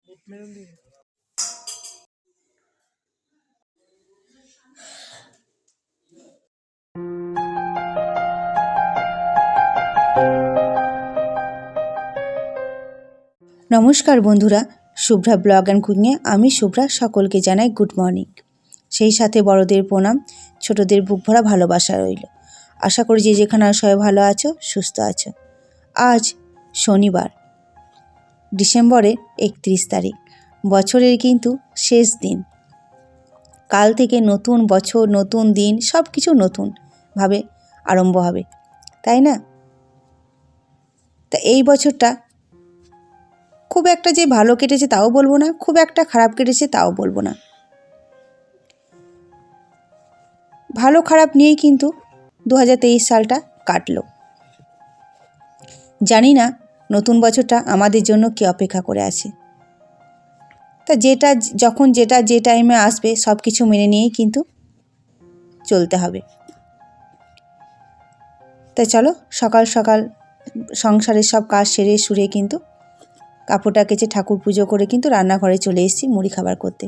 নমস্কার বন্ধুরা, Shubhra blog and কুকিংয়ে আমি শুভ্রা সকলকে জানাই গুড মর্নিং। সেই সাথে বড়দের প্রণাম, ছোটদের বুক ভরা ভালোবাসা রইল। আশা করি যে যেখানে সবাই ভালো আছো, সুস্থ আছো। আজ শনিবার, ডিসেম্বরের 31 তারিখ, বছরের কিন্তু শেষ দিন। কাল থেকে নতুন বছর, নতুন দিন, সব কিছু নতুনভাবে আরম্ভ হবে, তাই না? তা এই বছরটা খুব একটা যে ভালো কেটেছে তাও বলবো না, খুব একটা খারাপ কেটেছে তাও বলবো না। ভালো খারাপ নিয়েই কিন্তু 2023 সালটা কাটলো। জানি না নতুন বছরটা আমাদের জন্য কী অপেক্ষা করে আছে। তা যেটা যখন যেটা যে টাইমে আসবে সব কিছু মেনে নিয়েই কিন্তু চলতে হবে। তাই চলো সকাল সকাল সংসারের সব কাজ সেরে সুরে কিন্তু কাপড়টা কেচে ঠাকুর পুজো করে কিন্তু রান্নাঘরে চলে এসেছি মুড়ি খাবার করতে।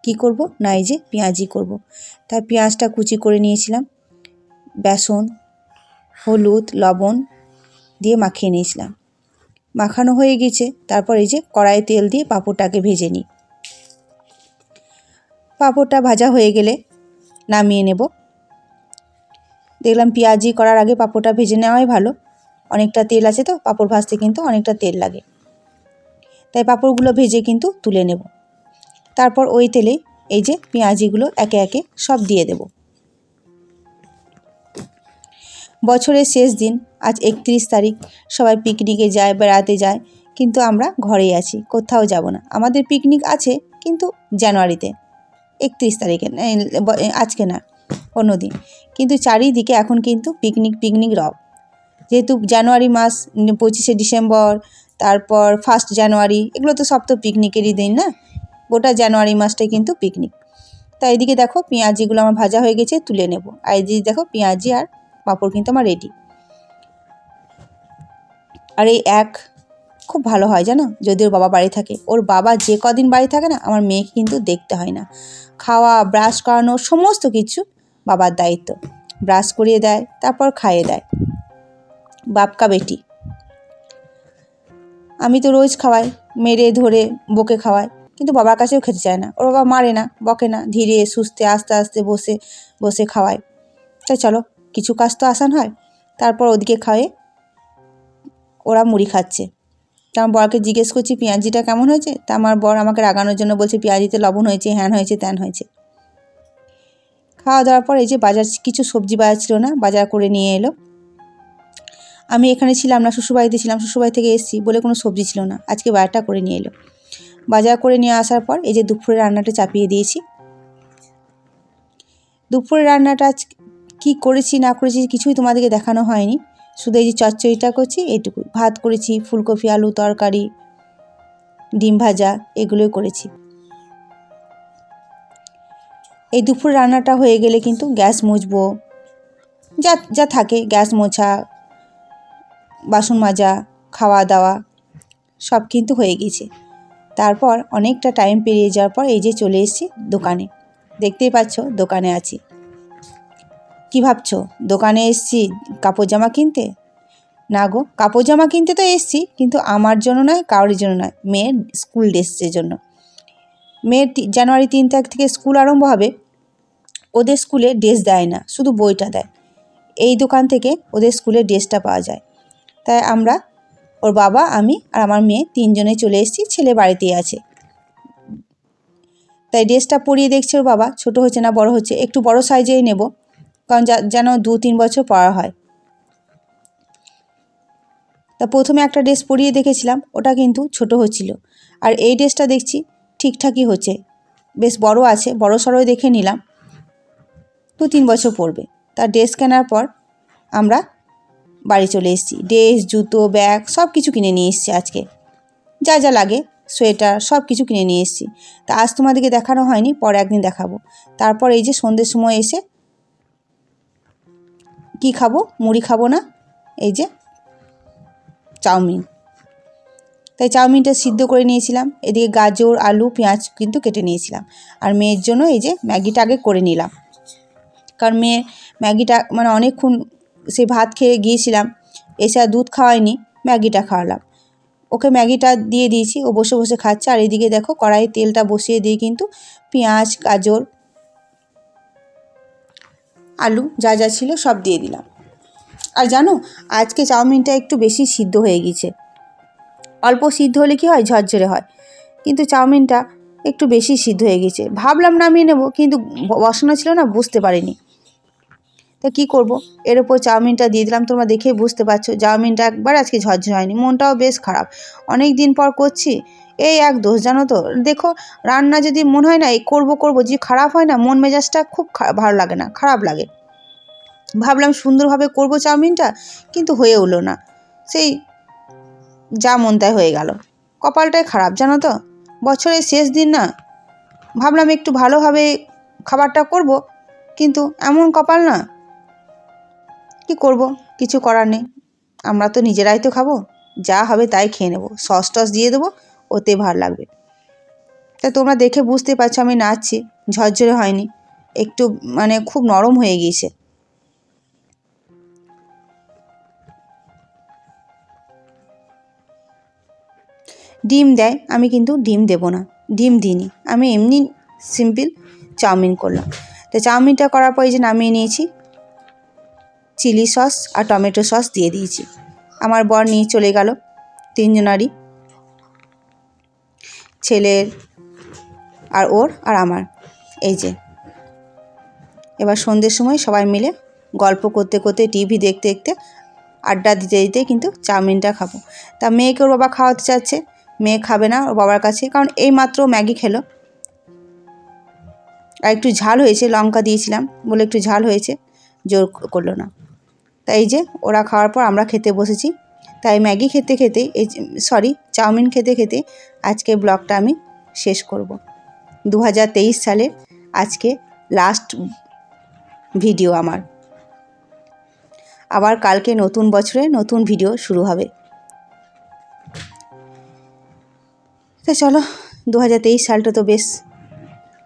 কি করব না, এই যে পেঁয়াজি করব। তাই পেঁয়াজটা কুচি করে নিয়েছিলাম, বেসন, হলুদ, লবণ দিয়ে মাখিয়ে নিয়েছিলাম। মাখানো হয়ে গেছে, তারপর এই যে কড়াইয়ে তেল দিয়ে পাঁপড়টাকে ভেজে নিই। পাঁপড়টা ভাজা হয়ে গেলে নামিয়ে নেব। দেখলাম পেঁয়াজি করার আগে পাঁপড়টা ভেজে নেওয়াই ভালো, অনেকটা তেল আছে তো পাঁপড় ভাজতে কিন্তু অনেকটা তেল লাগে। তাই পাঁপড়গুলো ভেজে কিন্তু তুলে নেব। তারপর ওই তেলে এই যে পেঁয়াজিগুলো একে একে সব দিয়ে দেব। বছরের শেষ দিন, আজ 31 তারিখ, সবাই পিকনিকে যায়, বেড়াতে যায়, কিন্তু আমরা ঘরেই আছি, কোথাও যাব না। আমাদের পিকনিক আছে কিন্তু জানুয়ারিতে, 31 তারিখে, আজকে না, অন্যদিন। কিন্তু চারিদিকে এখন কিন্তু পিকনিক রব। যেহেতু জানুয়ারি মাস, 25শে ডিসেম্বর, তারপর 1 জানুয়ারি, এগুলো তো সব তো পিকনিকেরই দিন না, গোটা জানুয়ারি মাসটাই কিন্তু পিকনিক। তাই এদিকে দেখো পেঁয়াজিগুলো আমার ভাজা হয়ে গেছে, তুলে নেব। আর এদিকে দেখো পেঁয়াজি আর পাঁপড় কিন্তু আমার রেডি। আর এই খুব ভালো হয় জানো, যদি ওর বাবা বাড়ি থাকে। ওর বাবা যে কদিন বাড়ি থাকে না, আমার মেয়েকে কিন্তু দেখতে হয় না। খাওয়া, ব্রাশ করানো, সমস্ত কিছু বাবার দায়িত্ব। ব্রাশ করিয়ে দেয়, তারপর খাইয়ে দেয়। বাপকা বেটি। আমি তো রোজ খাওয়াই, মেরে ধরে বকে খাওয়াই, কিন্তু বাবার কাছেও খেতে চায় না। ওর বাবা মারে না, বকে না, ধীরে সুস্থে আস্তে আস্তে বসে বসে খাওয়ায়। তাই চলো কিছু কাজ তো আসান হয়। তারপর ওদিকে খাওয়ে ওরা মুড়ি খাচ্ছে। তা আমার বরকে জিজ্ঞেস করছি পেঁয়াজিটা কেমন হয়েছে। তা আমার বর আমাকে রাগানোর জন্য বলছে পেঁয়াজিতে লবণ হয়েছে, হ্যান হয়েছে, ত্যান হয়েছে। খাওয়া দাওয়ার পর এই যে বাজার, কিছু সবজি বাজার ছিল না, বাজার করে নিয়ে এলো। আমি এখানে ছিলাম না, শ্বশুরবাড়িতে ছিলাম, শ্বশুরবাড়ি থেকে এসেছি বলে কোনো সবজি ছিল না, আজকে বাজারটা করে নিয়ে এলো। বাজার করে নিয়ে আসার পর এই যে দুপুরে রান্নাটা চাপিয়ে দিয়েছি। দুপুরে রান্নাটা আজ কী করেছি না করেছি কিছুই তোমাদেরকে দেখানো হয়নি, শুধু এই যে চচ্চড়িটা করছি এইটুকুই। ভাত করেছি, ফুলকপি আলু তরকারি, ডিম ভাজা, এগুলোই করেছি। এই দুপুর রান্নাটা হয়ে গেলে কিন্তু গ্যাস মুছবো, যা যা থাকে, গ্যাস মোছা, বাসন মাজা, খাওয়া দাওয়া সব কিন্তু হয়ে গেছে। তারপর অনেকটা টাইম পেরিয়ে যাওয়ার পর এই যে চলে এসেছি দোকানে। দেখতেই পাচ্ছ দোকানে আছি। কি ভাবছো দোকানে এসেছি কাপড় জামা কিনতে? না গো, কাপড় জামা কিনতে তো এসেছি, কিন্তু আমার জন্য নয়, কারোর জন্য নয়, মেয়ের স্কুল ড্রেসের জন্য। মেয়ের জানুয়ারি 3 তারিখ থেকে স্কুল আরম্ভ হবে। ওদের স্কুলে ড্রেস দেয় না, শুধু বইটা দেয়। এই দোকান থেকে ওদের স্কুলের ড্রেসটা পাওয়া যায়। তাই আমরা, ওর বাবা, আমি আর আমার মেয়ে 3 জনে চলে এসেছি, ছেলে বাড়িতেই আছে। তাই ড্রেসটা পরিয়ে দেখছে ওর বাবা ছোট হচ্ছে না বড় হচ্ছে, একটু বড় সাইজেই নেব, কারণ যেন 2-3 বছর পরা হয়। তা প্রথমে একটা ড্রেস পরিয়ে দেখেছিলাম, ওটা কিন্তু ছোট হচ্ছিল। আর এই ড্রেসটা দেখছি ঠিকঠাকই হচ্ছে, বেশ বড় আছে, বড় সড়োই দেখে নিলাম, 2-3 বছর পরবে। তার ড্রেস কেনার পর আমরা বাড়ি চলে এসেছি। ড্রেস, জুতো, ব্যাগ সব কিছু কিনে নিয়ে এসেছি আজকে, যা যা লাগে, সোয়েটার সব কিছু কিনে নিয়ে এসেছি। তা আজ তোমাদেরকে দেখানো হয়নি, পরে একদিন দেখাবো। তারপর এই যে সন্ধ্যের সময় এসে কি খাবো, মুড়ি খাবো না, এই যে চাউমিন। তা তাই চাউমিনটা সিদ্ধ করে নিয়েছিলাম। এদিকে গাজর, আলু, পেঁয়াজ কিন্তু কেটে নিয়েছিলাম। আর মেয়ের জন্য এই যে ম্যাগিটা আগে করে নিলাম, কারণ মেয়ে ম্যাগিটা মানে অনেকক্ষণ সে ভাত খেয়ে গিয়েছিলাম, এসে আর দুধ খাওয়াইনি, ম্যাগিটা খাওয়ালাম। ওকে ম্যাগিটা দিয়ে দিয়েছি, ও বসে বসে খাচ্ছে। আর এদিকে দেখো কড়াইয়ে তেলটা বসিয়ে দিয়ে কিন্তু পেঁয়াজ, গাজর, আলু যা যা ছিল সব দিয়ে দিলাম। আর জানো, আজকে চাউমিনটা একটু বেশি সিদ্ধ হয়ে গেছে। অল্প সিদ্ধ হলে কি হয়, ঝরঝরে হয়, কিন্তু চাউমিনটা একটু বেশি সিদ্ধ হয়ে গেছে। ভাবলাম নামিয়ে নেব, কিন্তু বসানো ছিল না, বুঝতে পারিনি। তা কী করব, এর ওপর চাউমিনটা দিয়ে দিলাম। তোমরা দেখেই বুঝতে পারছো চাউমিনটা একবার আজকে ঝরঝরে হয়নি। মনটাও বেশ খারাপ, অনেক দিন পর করছি, এই এক দোষ জানো তো। দেখো, রান্না যদি মনে হয় না এই করবো যে খারাপ হয় না, মন মেজাজটা খুব ভালো লাগে না, খারাপ লাগে। ভাবলাম সুন্দরভাবে করব চাউমিনটা, কিন্তু হয়ে উঠলো না, সেই যা মন তাই হয়ে গেল। কপালটাই খারাপ জানো তো, বছরের শেষ দিন না, ভাবলাম একটু ভালোভাবে খাবারটা করব, কিন্তু এমন কপাল না। কি করব, কিছু করার নেই, আমরা তো নিজেরাই তো খাবো, যা হবে তাই খেয়ে নেব, সস টস দিয়ে দেবো, ওতে ভালো লাগবে। তা তোমরা দেখে বুঝতে পারছো আমি নাচছি, ঝরঝরে হয়নি, একটু মানে খুব নরম হয়ে গিয়েছে। ডিম দেয়, আমি কিন্তু ডিম দেব না, ডিম দিইনি, আমি এমনি সিম্পল চাউমিন করলাম। তো চাউমিনটা করার পর এই যে নামিয়ে নিয়েছি, চিলি সস আর টমেটো সস দিয়ে দিয়েছি। আমার বর নিয়ে চলে গেল, তিনজনারই, ছেলের আর ওর আর আমার। এই যে এবার সন্ধ্যের সময় সবাই মিলে গল্প করতে করতে, টিভি দেখতে দেখতে, আড্ডা দিতে দিতে কিন্তু চাউমিনটা খাবো। তা মেয়েকে ওর বাবা খাওয়াতে চাচ্ছে, মেয়ে খাবে না ওর বাবার কাছে, কারণ এই মাত্র ম্যাগি খেলো। আর একটু ঝাল হয়েছে, লঙ্কা দিয়েছিলাম বলে একটু ঝাল হয়েছে, জোর করলো না। তাই এই যে ওরা খাওয়ার পর আমরা খেতে বসেছি। তাই ম্যাগি খেতে খেতে, চাউমিন খেতে খেতে আজকে ব্লগটা আমি শেষ করব। 2023 সালে আজকে লাস্ট ভিডিও আমার। আবার কালকে নতুন বছরে নতুন ভিডিও শুরু হবে। তা চলো, 2023 সালটা তো বেশ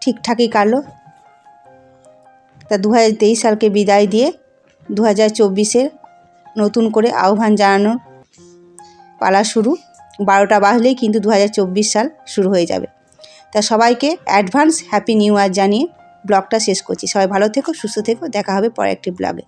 ঠিকঠাকই কাটলো। তা 2023 সালকে বিদায় দিয়ে 2024-এর নতুন করে আহ্বান জানানোর পালা শুরু। 12টা বাজলেই কিন্তু 2024 সাল শুরু হয়ে যাবে। তা সবাইকে অ্যাডভান্স হ্যাপি নিউ ইয়ার জানিয়ে ব্লগটা শেষ করছি। সবাই ভালো থেকো, সুস্থ থেকো, দেখা হবে পরে একটি ব্লগে।